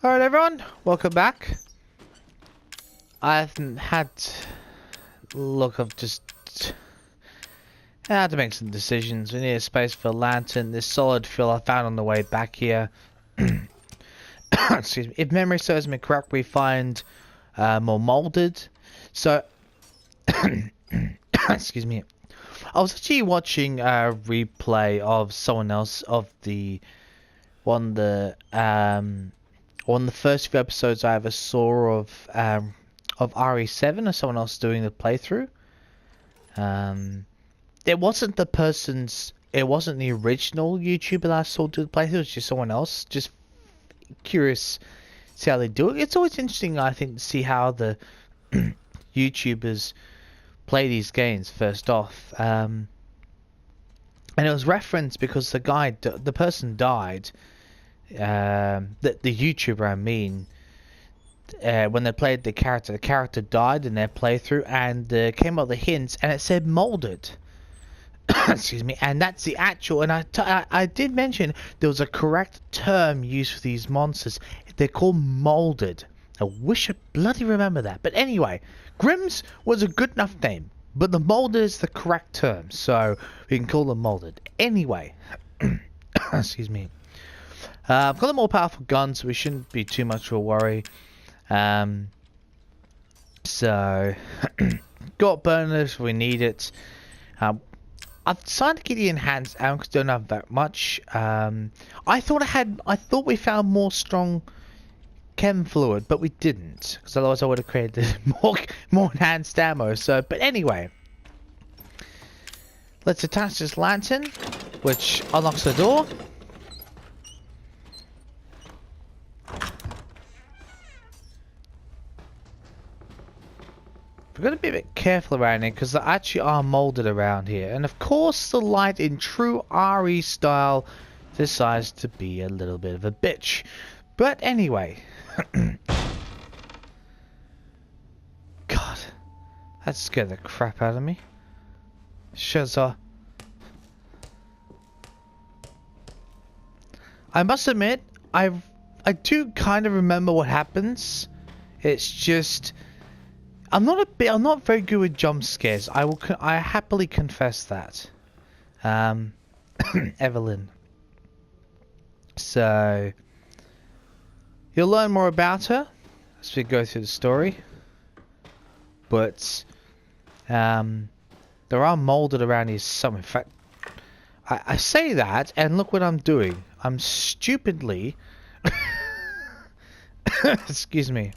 Alright everyone, welcome back. I haven't had I've just had to make some decisions. We need a space for a lantern. This solid fill I found on the way back here. Excuse me. If memory serves me correct, we find more molded. So excuse me. I was actually watching a replay of someone else of one of the first few episodes I ever saw of RE7 or someone else doing the playthrough. It wasn't it wasn't the original YouTuber that I saw do the playthrough. It was just someone else. Just curious, see how they do it. It's always interesting, I think, to see how the YouTubers play these games first off. And it was referenced because the person died. The YouTuber, I mean, when they played the character died in their playthrough, and came up with the hints, and it said molded. Excuse me, and that's the actual. And I did mention there was a correct term used for these monsters. They're called molded. I wish I bloody remember that. But anyway, Grimm's was a good enough name, but the molded is the correct term, so we can call them molded. Anyway, excuse me. I've got a more powerful gun, so we shouldn't be too much of a worry. So, got burners if we need it. I've decided to get the enhanced ammo because I don't have that much. I thought we found more strong chem fluid, but we didn't, because otherwise I would have created more enhanced ammo. So, but anyway, let's attach this lantern, which unlocks the door. We're going to be a bit careful around here because they actually are molded around here. And of course the light in true RE style decides to be a little bit of a bitch. But anyway. God. That scared the crap out of me. Shazza. I must admit, I do kind of remember what happens. It's just... I'm not very good with jump scares. I happily confess that. Evelyn. So you'll learn more about her as we go through the story. But there are molded around here some. In fact, I say that, and look what I'm doing. I'm stupidly excuse me.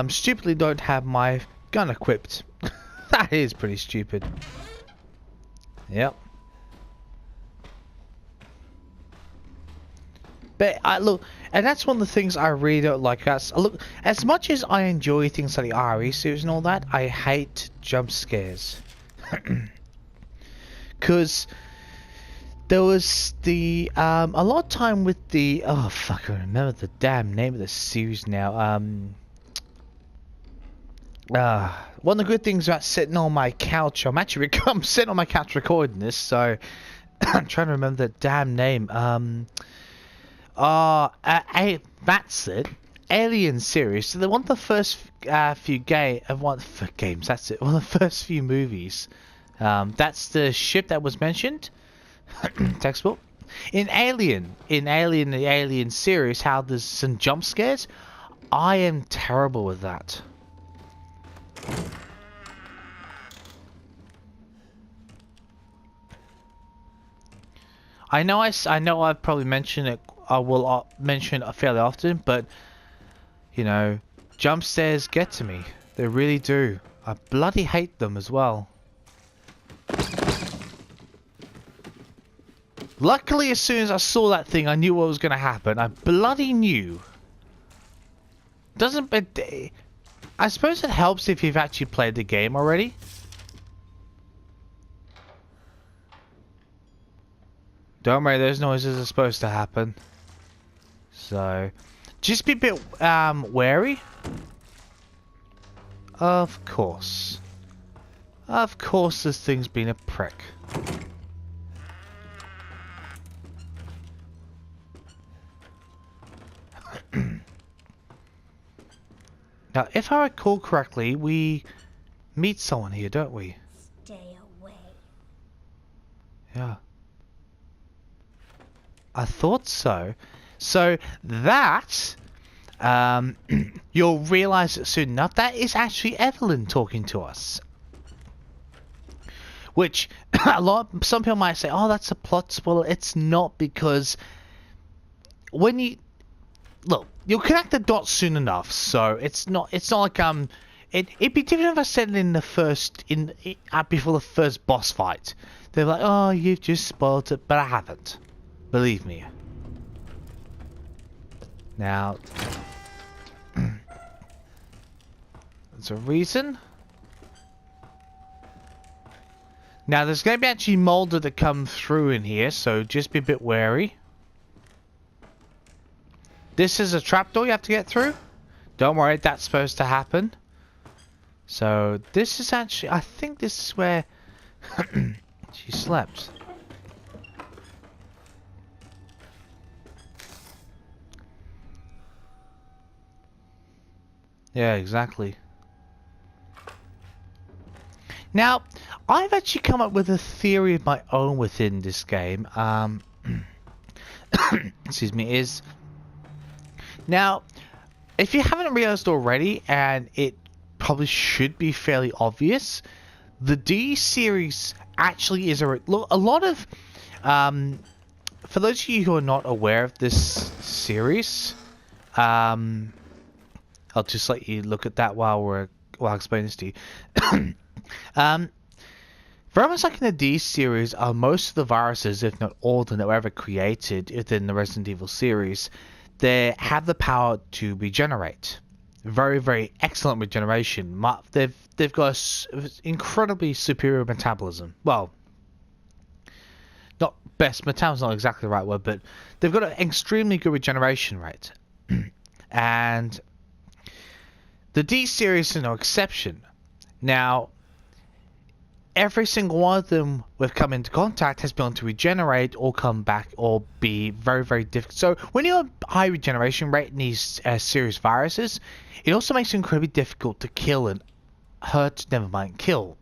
Stupidly don't have my gun equipped. That is pretty stupid. Yep. But look, and that's one of the things I really don't like. Look, as much as I enjoy things like the RE series and all that, I hate jump scares. Because there was a lot of time with the I remember the damn name of the series now. One of the good things about sitting on my couch, I'm sitting on my couch recording this, so I'm trying to remember the damn name. That's it. Alien series. So one of the first few games. That's it. One of the first few movies. That's the ship that was mentioned. Textbook. In Alien, the Alien series, how there's some jump scares. I am terrible with that. I know I've probably mentioned it. I will mention it fairly often, but you know, jump scares get to me. They really do. I bloody hate them as well. Luckily, as soon as I saw that thing, I knew what was going to happen. I bloody knew. I suppose it helps if you've actually played the game already. Don't worry, those noises are supposed to happen. So, just be a bit wary. Of course. Of course this thing's been a prick. Now, if I recall correctly, we meet someone here, don't we? Stay away. Yeah. I thought so. So that, you'll realize it soon enough, that is actually Evelyn talking to us. Which, some people might say, oh, that's a plot spoiler. It's not, because when you, look, you'll connect the dots soon enough, so it's not like, it'd be different if I said it in the first, before the first boss fight. They're like, oh, you've just spoiled it, but I haven't. Believe me. Now, there's a reason. Now, there's going to be actually molded that come through in here, so just be a bit wary. This is a trapdoor you have to get through. Don't worry, that's supposed to happen. So, this is actually, I think this is where she slept. Yeah, exactly. Now, I've actually come up with a theory of my own within this game. Excuse me, is... Now, if you haven't realized already, and it probably should be fairly obvious, the D series actually is a lot of... for those of you who are not aware of this series, I'll just let you look at that while I explain this to you. Very much like in the D series, most of the viruses, if not all of them that were ever created within the Resident Evil series, they have the power to regenerate. Very, very excellent regeneration. They've got incredibly superior metabolism. Well, not best, metabolism is not exactly the right word, but they've got an extremely good regeneration rate. And the D series is no exception. Now, every single one of them we've come into contact has been able to regenerate or come back or be very, very difficult. So when you have high regeneration rate in these serious viruses, it also makes it incredibly difficult to kill and hurt, never mind kill.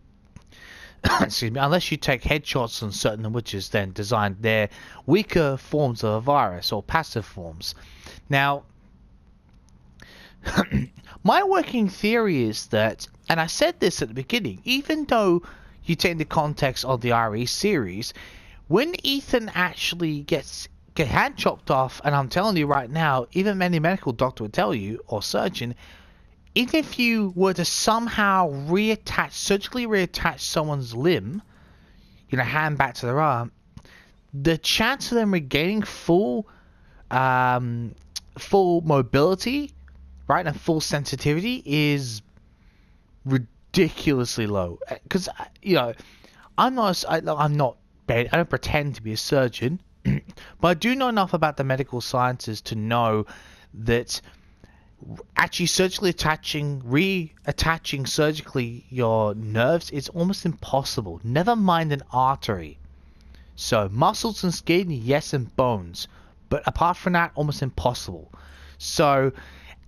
Excuse me, unless you take headshots on certain which is then designed their weaker forms of a virus or passive forms. Now, my working theory is that, and I said this at the beginning, even though you take the context of the RE series, when Ethan actually gets hand chopped off, and I'm telling you right now, even any medical doctor would tell you, or surgeon, even if you were to somehow surgically reattach someone's limb, hand back to their arm, the chance of them regaining full mobility, right, and full sensitivity is ridiculously low. Because I'm not bad. I don't pretend to be a surgeon, but I do know enough about the medical sciences to know that actually reattaching surgically your nerves is almost impossible. Never mind an artery. So muscles and skin, yes, and bones, but apart from that, almost impossible. So,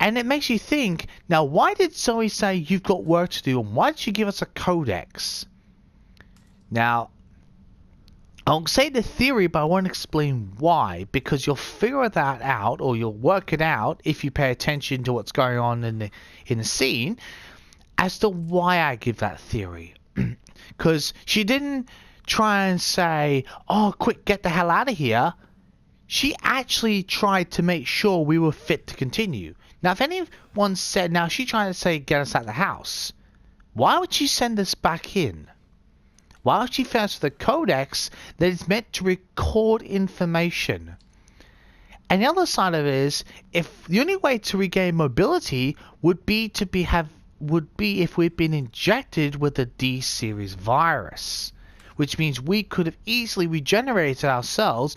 and it makes you think, now why did Zoe say you've got work to do, and why did she give us a codex? Now, I'll say the theory, but I won't explain why, because you'll figure that out, or you'll work it out if you pay attention to what's going on in the scene, as to why I give that theory. Because she didn't try and say, oh, quick, get the hell out of here. She actually tried to make sure we were fit to continue. Now, if anyone said, now she tried to say, get us out of the house, why would she send us back in? Why would she fetch the codex that is meant to record information? And the other side of it is, if the only way to regain mobility would be if we'd been injected with a D series virus, which means we could have easily regenerated ourselves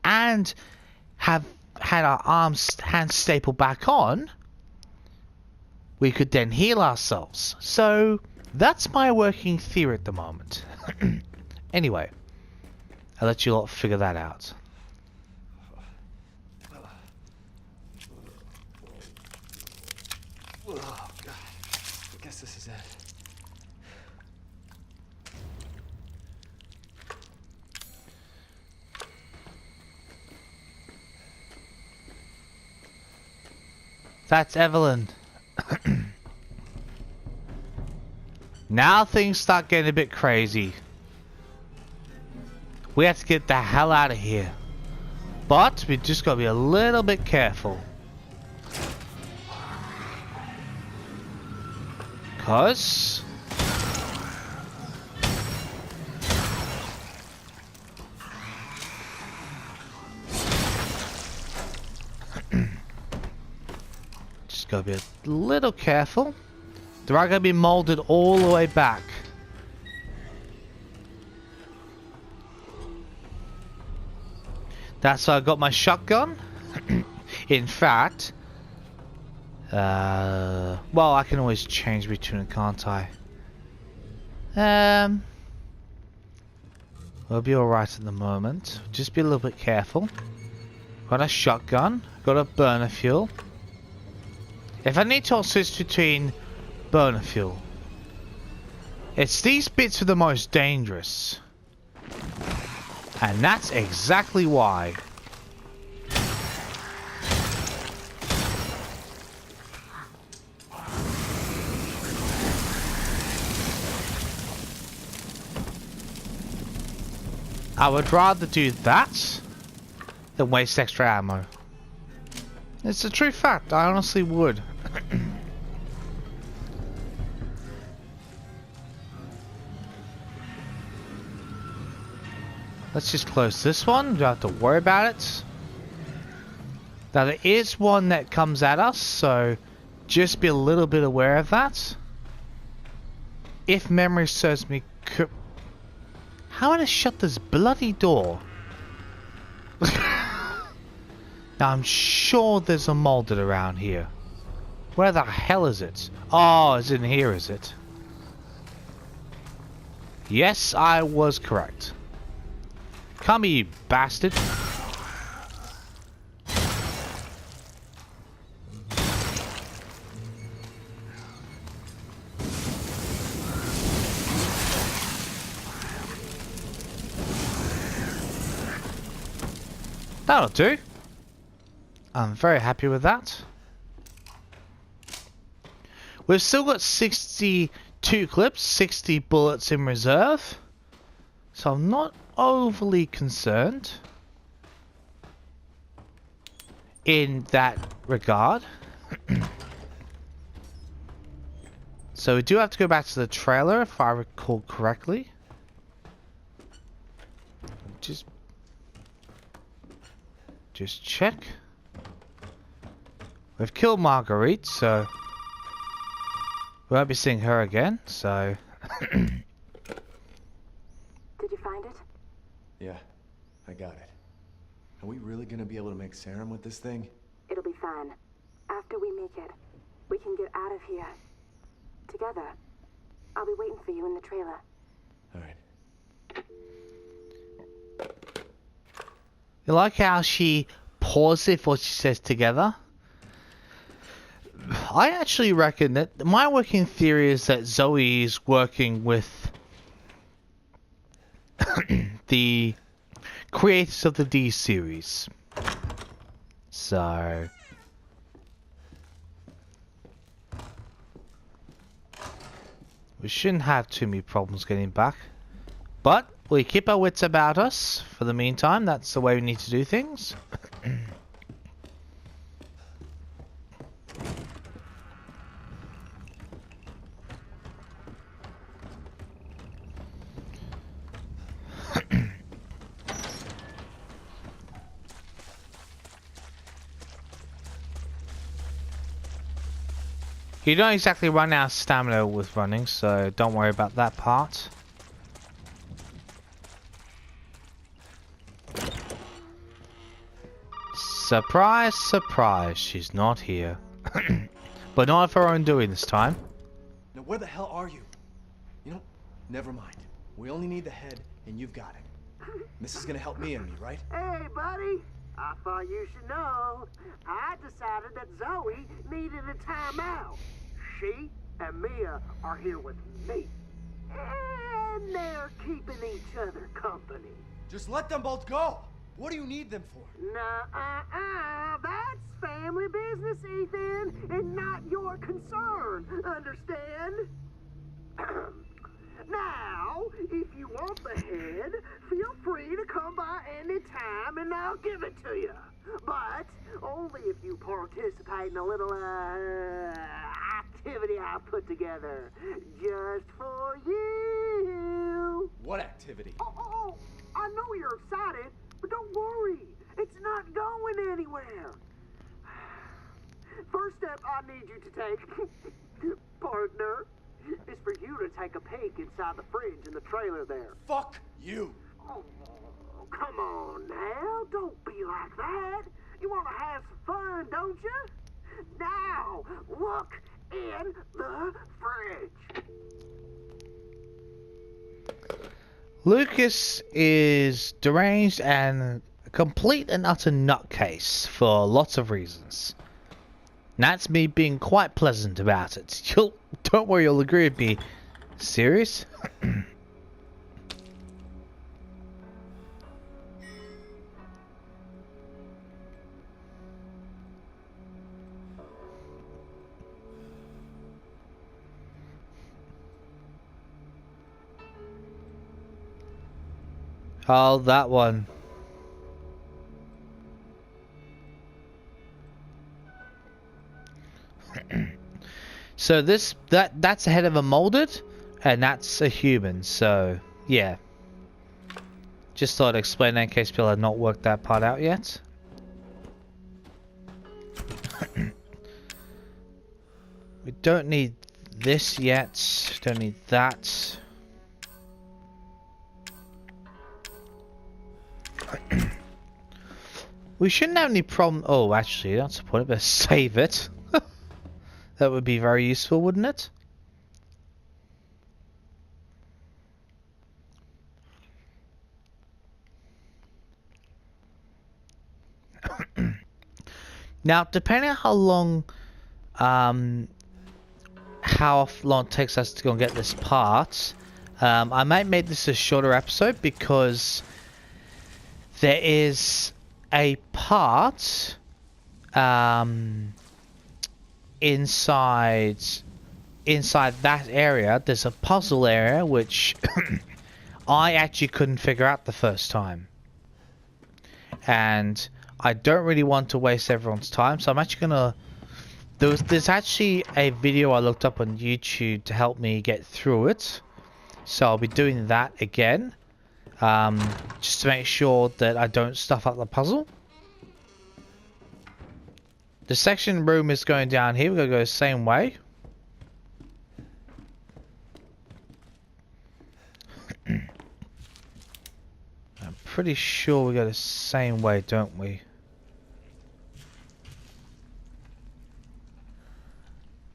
and have had our hands stapled back on. We could then heal ourselves. So that's my working theory at the moment. Anyway, I'll let you lot figure that out. Oh, God. I guess this is it. That's Evelyn. Now things start getting a bit crazy. We have to get the hell out of here. But we just gotta be a little bit careful. Cause just gotta be a little careful. They're not gonna be molded all the way back. That's why I got my shotgun. In fact, well, I can always change between them, can't I? We'll be alright at the moment. Just be a little bit careful. Got a shotgun. Got a burner fuel. If I need to switch between burner fuel, it's these bits are the most dangerous. And that's exactly why. I would rather do that than waste extra ammo. It's a true fact, I honestly would. Let's just close this one, we don't have to worry about it. Now there is one that comes at us, so just be a little bit aware of that. If memory serves me how am I gonna shut this bloody door? Now I'm sure there's a molded around here. Where the hell is it? Oh, it's in here, is it? Yes, I was correct. Come here, you bastard. That'll do. I'm very happy with that. We've still got 62 clips, 60 bullets in reserve. So I'm not overly concerned in that regard. So we do have to go back to the trailer if I recall correctly. Just check. We've killed Marguerite, so we won't be seeing her again, so Did you find it? Yeah, I got it. Are we really gonna be able to make serum with this thing? It'll be fine. After we make it, we can get out of here. Together. I'll be waiting for you in the trailer. Alright. you like how she pauses before she says together? I actually reckon that my working theory is that Zoe is working with the creators of the D series. So we shouldn't have too many problems getting back. But we keep our wits about us for the meantime. That's the way we need to do things. You don't exactly run out of stamina with running, so don't worry about that part. Surprise, surprise, she's not here. But not of her own doing this time. Now where the hell are you? You know, never mind. We only need the head, and you've got it. This is gonna help me and me, right? Hey, buddy. I thought you should know. I decided that Zoe needed a timeout. She and Mia are here with me. And they're keeping each other company. Just let them both go. What do you need them for? That's family business, Ethan, and not your concern. Understand? Now, if you want the head, feel free to come by any time and I'll give it to you. But only if you participate in a little activity I put together just for you. What activity? Oh, I know you're excited, but don't worry. It's not going anywhere. First step I need you to take, partner, is for you to take a peek inside the fridge in the trailer there. Fuck you. Oh, come on now. Don't be like that. You want to have some fun, don't you? Now, look in the fridge. Lucas is deranged and a complete and utter nutcase for lots of reasons. And that's me being quite pleasant about it. Don't worry, you'll agree with me. Serious? Oh, that one. So that's a head of a molded, and that's a human. So yeah, just thought I'd explain that in case people had not worked that part out yet. We don't need this yet. Don't need that. We shouldn't have any problem. Oh, actually, that's the point. Better save it. That would be very useful, wouldn't it? Now, depending on how long it takes us to go and get this part, I might make this a shorter episode because there is a part inside that area. There's a puzzle area which I actually couldn't figure out the first time, and I don't really want to waste everyone's time, so I'm actually gonna there's actually a video I looked up on YouTube to help me get through it, so I'll be doing that again, just to make sure that I don't stuff up the puzzle. The section room is going down here. We're going to go the same way. I'm pretty sure we go the same way, don't we?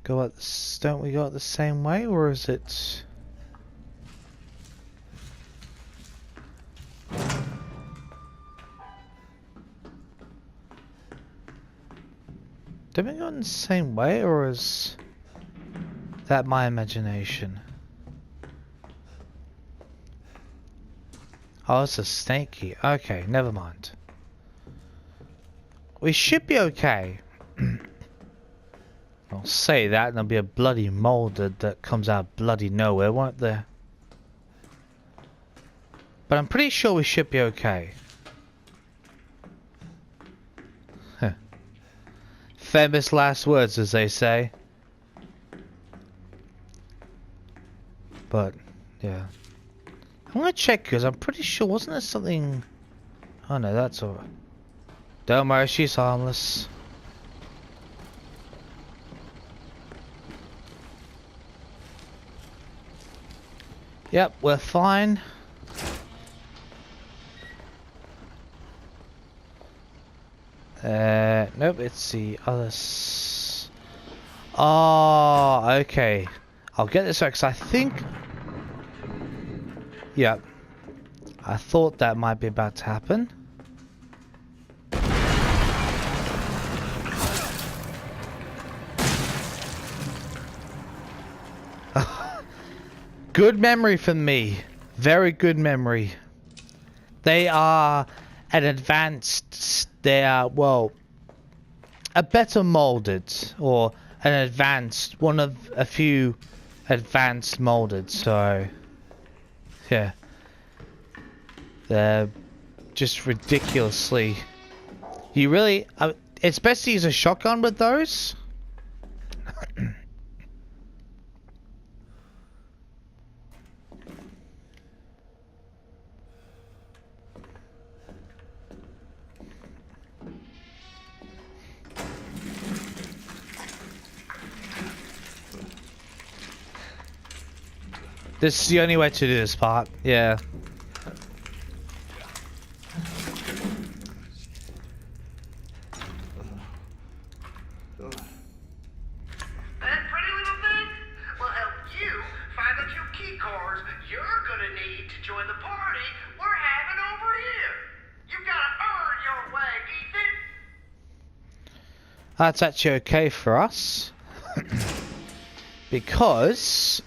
Don't we go the same way, or is it... Don't we go in the same way, or is that my imagination? Oh, it's a snake key. Okay, never mind. We should be okay. I'll say that, and there'll be a bloody molded that comes out of bloody nowhere, won't there? But I'm pretty sure we should be okay. Famous last words, as they say. But, yeah. I'm gonna check, because I'm pretty sure, wasn't there something... Oh no, that's alright. Don't worry, she's harmless. Yep, we're fine. Nope, it's the other Oh, okay. I'll get this right, because I think... Yep. I thought that might be about to happen. Good memory for me. Very good memory. They are an advanced... They are, well... a better molded. Or an advanced... One of a few advanced molded. So... yeah. They're just ridiculously... You really... it's best to use a shotgun with those. This is the only way to do this part. Yeah. That pretty little thing will help you find the few key cards you're gonna need to join the party we're having over here. You gotta earn your way, Ethan. That's actually okay for us. Because...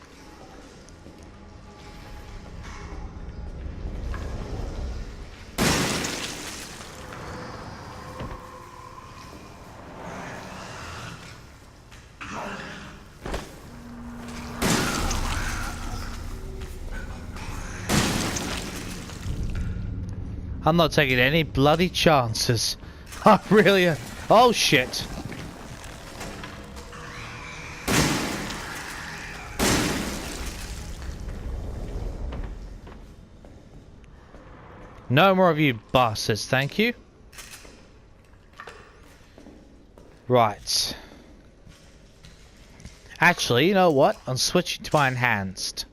I'm not taking any bloody chances. I really... Oh shit. No more of you bastards, thank you. Right. Actually, you know what? I'm switching to my enhanced.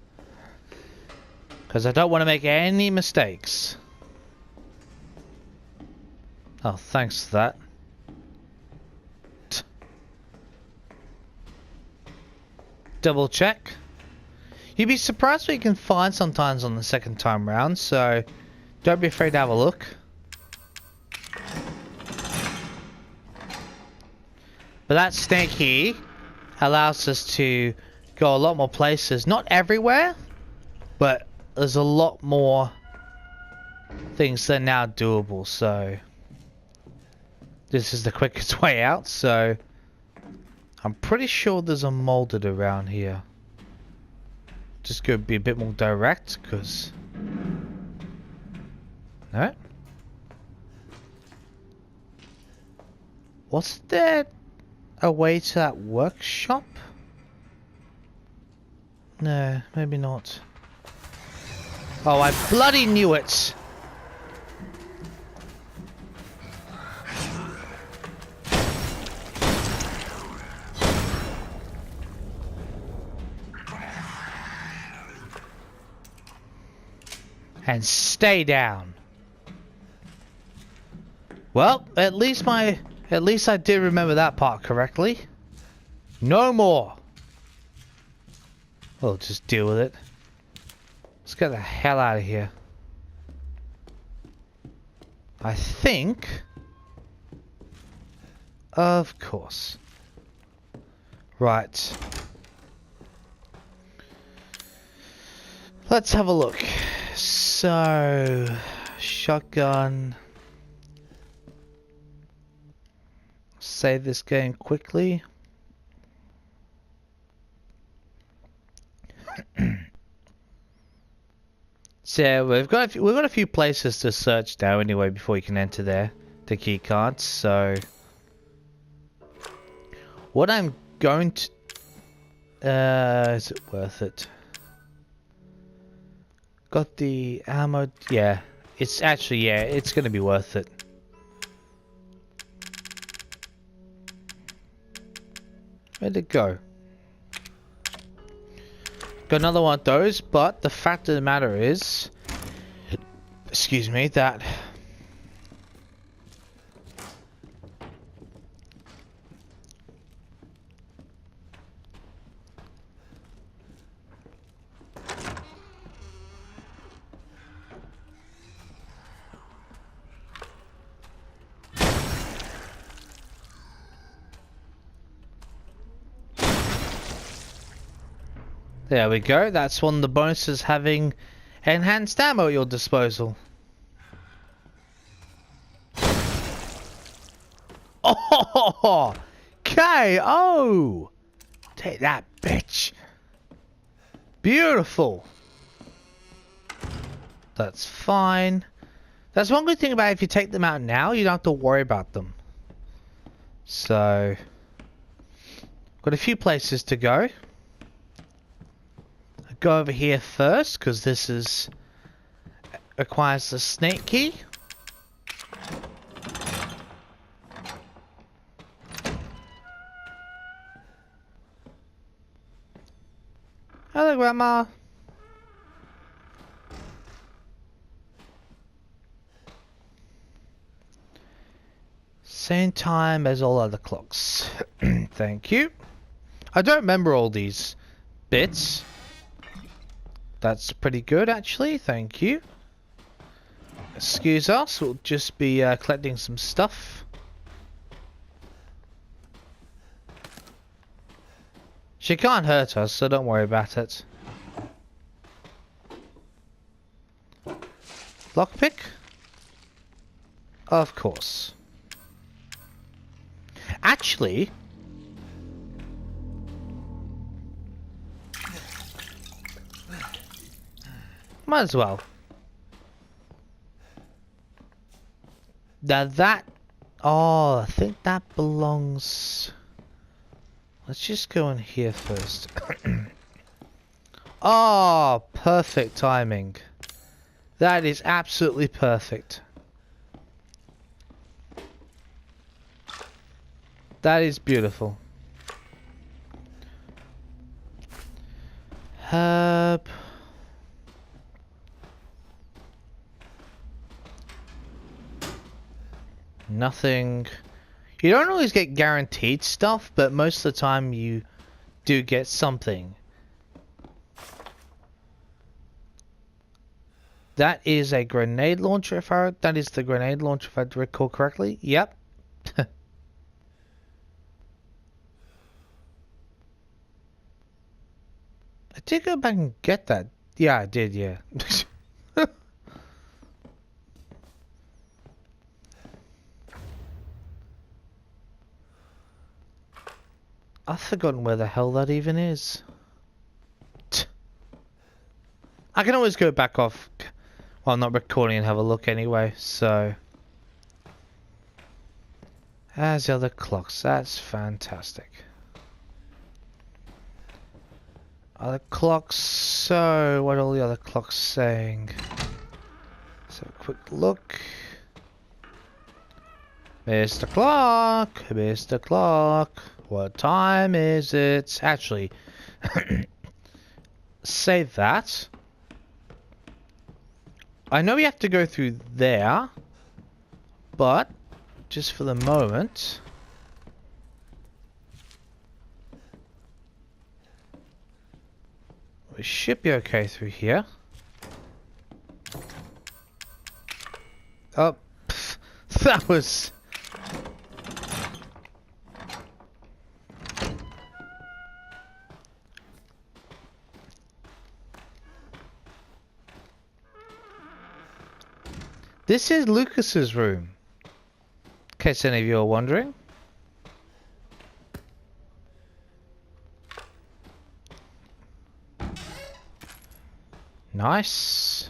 Because I don't want to make any mistakes. Oh, thanks for that. Double check. You'd be surprised what you can find sometimes on the second time round, so don't be afraid to have a look. But that snake here allows us to go a lot more places. Not everywhere, but there's a lot more things that are now doable, so this is the quickest way out, so I'm pretty sure there's a molded around here. Just gonna be a bit more direct, because... No? Was there a way to that workshop? No, maybe not. Oh, I bloody knew it! And stay down. Well, at least I did remember that part correctly. No more. We'll just deal with it. Let's get the hell out of here. I think. Of course. Right. Let's have a look. So, shotgun. Save this game quickly. So we've got a few places to search now anyway before you can enter there, the key cards. So what I'm going to is it worth it? Got the ammo. Yeah, it's actually, yeah, it's gonna be worth it. Where'd it go? Got another one of those, but the fact of the matter is, excuse me, that There we go. That's one of the bonuses, having enhanced ammo at your disposal. Oh, KO! Take that, bitch. Beautiful. That's fine. That's one good thing about if you take them out now, you don't have to worry about them. So, got a few places to go. I'll go over here first, because this is requires the snake key. Hello, Grandma. Same time as all other clocks. Thank you. I don't remember all these bits. That's pretty good, actually. Thank you. Excuse us. We'll just be collecting some stuff. She can't hurt us, so don't worry about it. Lockpick? Of course. Actually, might as well. Now that... Oh, I think that belongs... Let's just go in here first. Oh, perfect timing. That is absolutely perfect. That is beautiful. Herb. Nothing. You don't always get guaranteed stuff, but most of the time you do get something. That is a grenade launcher, that is the grenade launcher if I recall correctly. Yep. I did go back and get that. Yeah, I did, yeah. I've forgotten where the hell that even is. I can always go back off while I'm not recording and have a look anyway, so. As the other clocks, that's fantastic. Other clocks, so what are all the other clocks saying? Let's have a quick look. Mr. Clock, Mr. Clock, what time is it? Actually, say that. I know we have to go through there, but just for the moment, we should be okay through here. Oh, pff, that was... This is Lucas's room, in case any of you are wondering. Nice.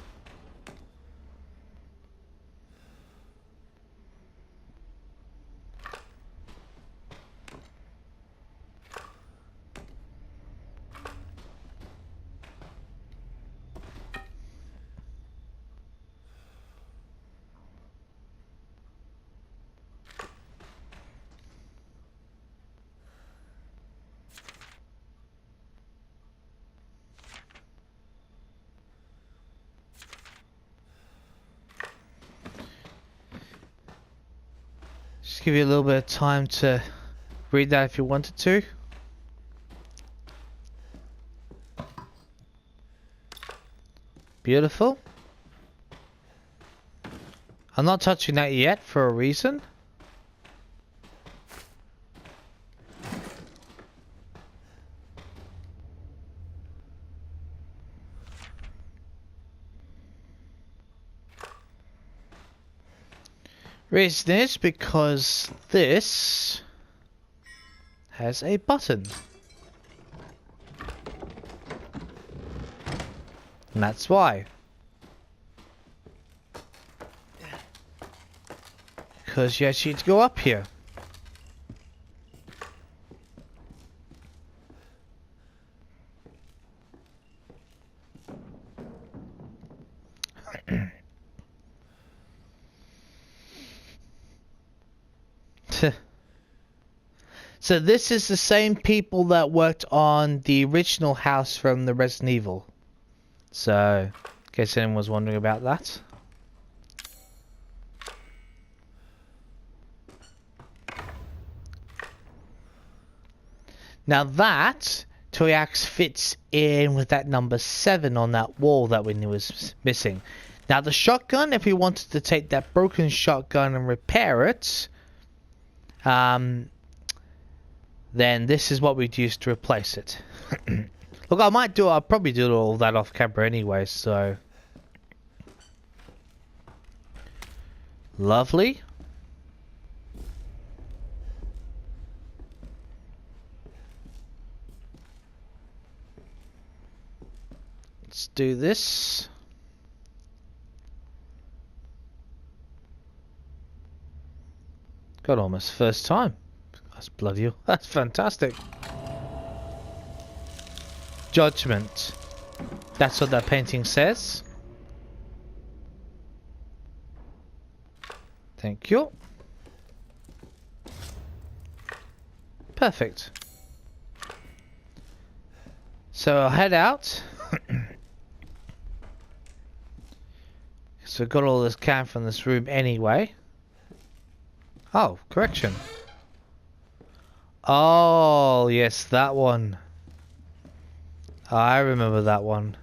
Just give you a little bit of time to read that if you wanted to. Beautiful. I'm not touching that yet for a reason. Reason is because this has a button. And that's why. Because you actually need to go up here. So this is the same people that worked on the original house from the Resident Evil. So, in case anyone was wondering about that. Now that Toyax fits in with that number 7 on that wall that we knew was missing. Now the shotgun, if we wanted to take that broken shotgun and repair it, then this is what we'd use to replace it. Look, I'll probably do all that off camera anyway, so. Lovely. Let's do this. Got almost first time. That's bloody hell. That's fantastic. Judgment. That's what that painting says. Thank you. Perfect. So I'll head out. So I've got all this cam from this room anyway. Oh, correction. Oh, yes, that one. I remember that one.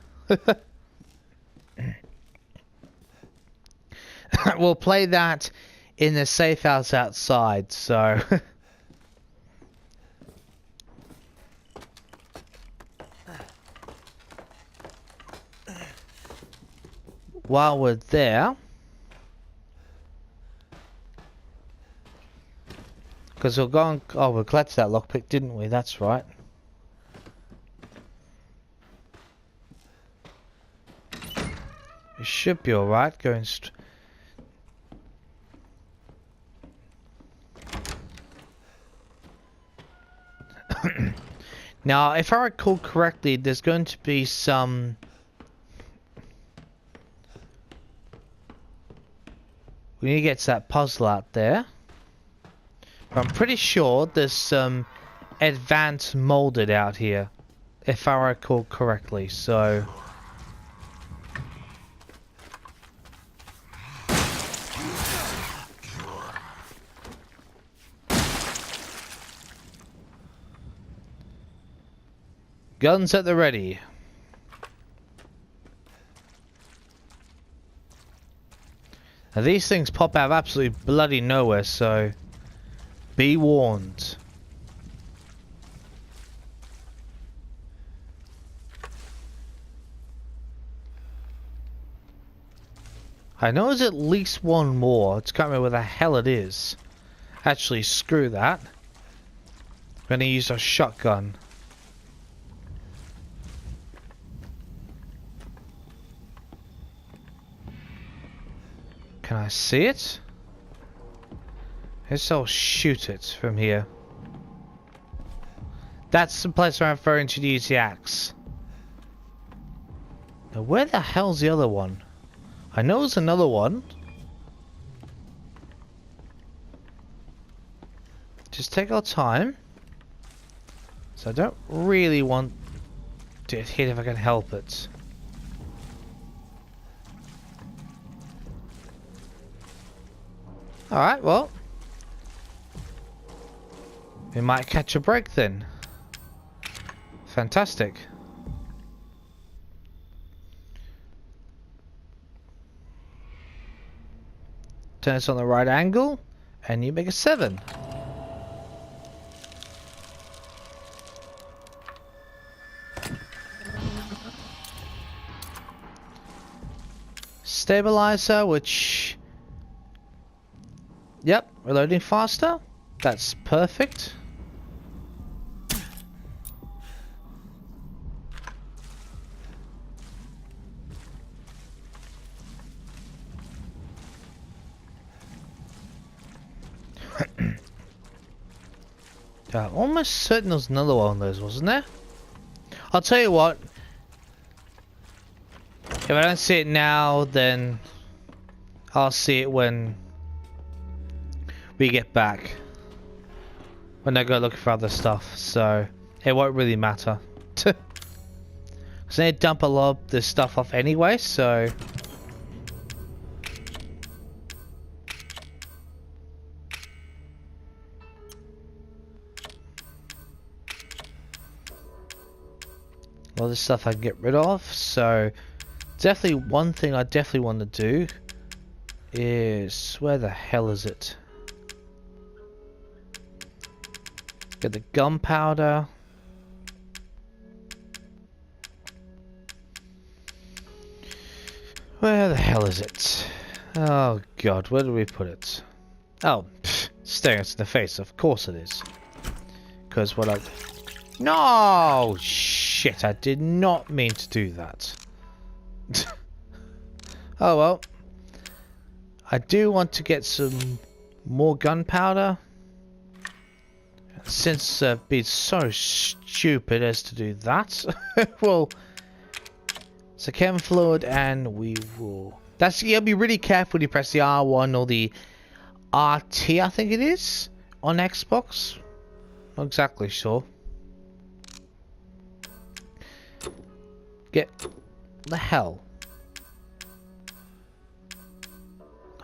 We'll play that in the safe house outside, so. While we're there. Because we'll go and... Oh, we collected that lockpick, didn't we? That's right. We should be alright going Now, if I recall correctly, there's going to be some... We need to get to that puzzle out there. I'm pretty sure there's some advanced molded out here, if I recall correctly, so... Guns at the ready. Now these things pop out of absolutely bloody nowhere, so... Be warned. I know there's at least one more. I just can't remember where the hell it is. Actually, screw that. I'm gonna use a shotgun. Can I see it? Guess I'll shoot it from here. That's the place where I'm referring to use the axe. Now where the hell's the other one? I know there's another one. Just take our time. So I don't really want to hit if I can help it. Alright, well. We might catch a break then. Fantastic. Turn this on the right angle, and you make a 7. Stabilizer, which Yep, reloading faster. That's perfect. Almost certain there was another one of those, wasn't there? I'll tell you what. If I don't see it now, then I'll see it when we get back. When I go looking for other stuff, so it won't really matter. Because they dump a lot of this stuff off anyway, so... all this stuff I can get rid of, so... definitely one thing I definitely want to do is... where the hell is it? Get the gunpowder. Where the hell is it? Oh god, where did we put it? Oh, staring us in the face, of course it is. Because what I... no! Shit, I did not mean to do that. Oh well. I do want to get some more gunpowder. Since being so stupid as to do that, well, so chem fluid, and we will. That's, you'll be really careful when you press the R1 or the RT, I think it is, on Xbox. Not exactly sure. Get the hell.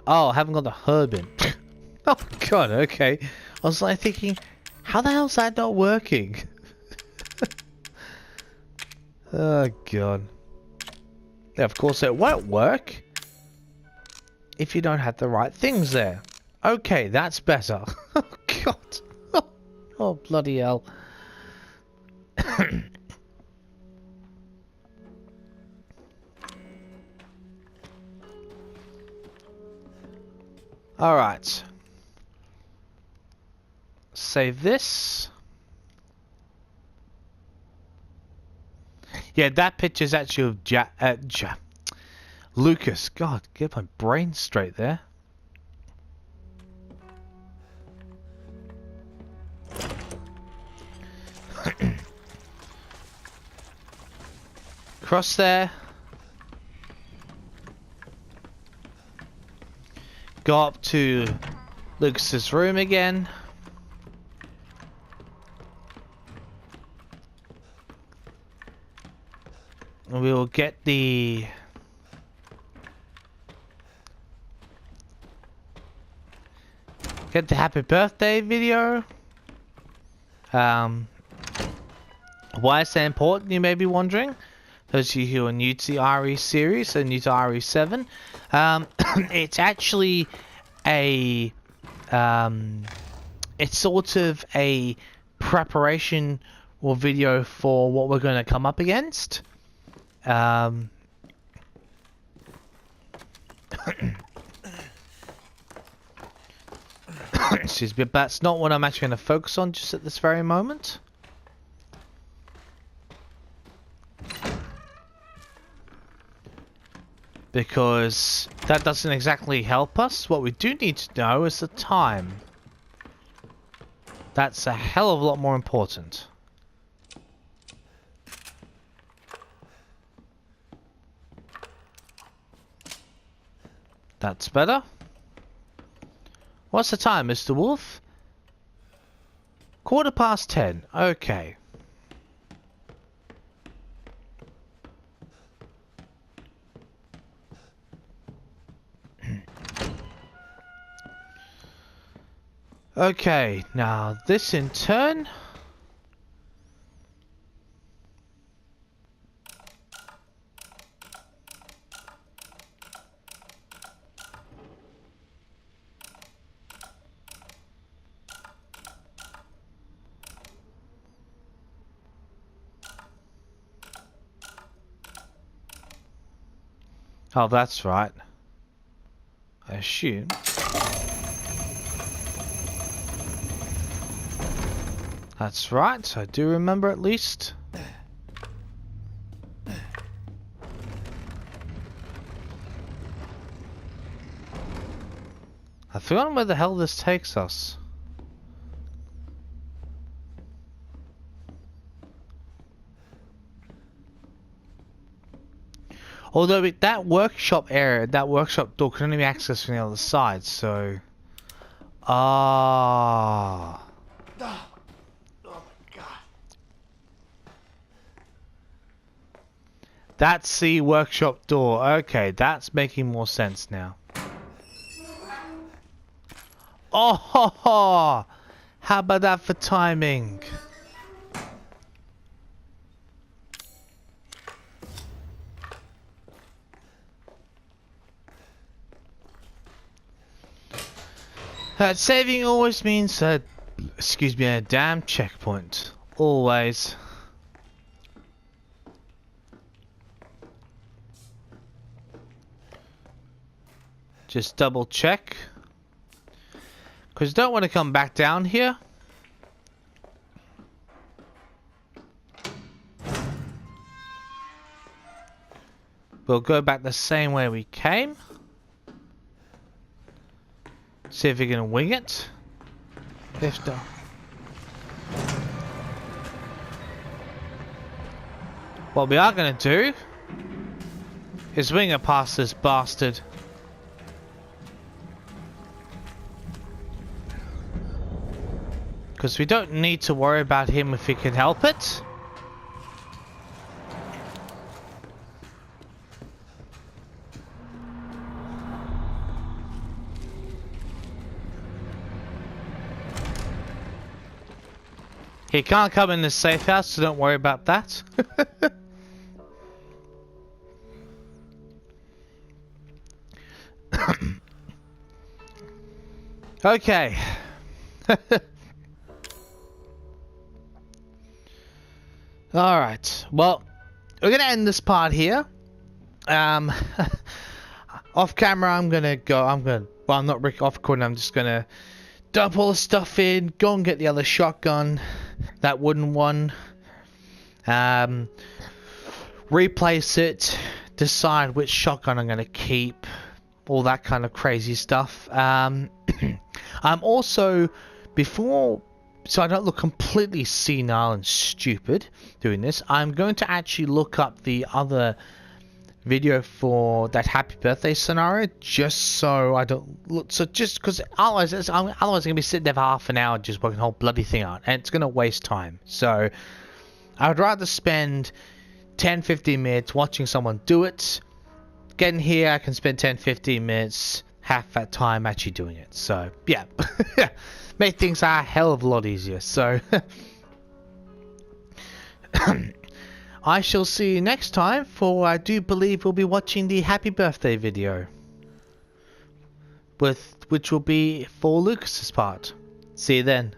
Oh, I haven't got the herb in. Oh god, okay. I was like thinking, how the hell's that not working? Oh god. Yeah, of course it won't work if you don't have the right things there. Okay, that's better. Oh god. Oh bloody hell. Alright. Save this. Yeah, that picture's actually of Lucas. God, get my brain straight there. Cross there. Go up to Lucas's room again. And we will get the happy birthday video. Why is that important, you may be wondering? Those of you who are new to the RE series and new to RE7, it's actually a it's sort of a preparation or video for what we're going to come up against. Excuse me, but that's not what I'm actually going to focus on just at this very moment. Because that doesn't exactly help us. What we do need to know is the time. That's a hell of a lot more important. That's better. What's the time, Mr. Wolf? 10:15. Okay. Okay, now this in turn. Oh, that's right. I assume. That's right, I do remember at least. I've forgotten where the hell this takes us. Although that workshop area, that workshop door can only be accessed from the other side, so... Ah. Oh my god. That's the workshop door. Okay, that's making more sense now. Oh, ho, ho. How about that for timing? Saving always means excuse me, a damn checkpoint. Always. Just double check. Because don't want to come back down here. We'll go back the same way we came. See if we can wing it. If not. What we are going to do is wing it past this bastard. Because we don't need to worry about him if we can help it. He can't come in the safe house, so don't worry about that. Okay. Alright, well, we're going to end this part here. Off camera, I'm not off recording, I'm just going to dump all the stuff in, go and get the other shotgun, that wooden one, replace it, decide which shotgun I'm going to keep, all that kind of crazy stuff. I'm also, so I don't look completely senile and stupid doing this, I'm going to actually look up the other video for that happy birthday scenario, just so I don't look, so just because otherwise I'm gonna be sitting there for half an hour just working the whole bloody thing out, and it's gonna waste time. So I would rather spend 10-15 minutes watching someone do it. Getting here, I can spend 10-15 minutes, half that time actually doing it. So yeah. Make things a hell of a lot easier. So I shall see you next time, for I do believe we'll be watching the happy birthday video, which will be for Lucas's part. See you then.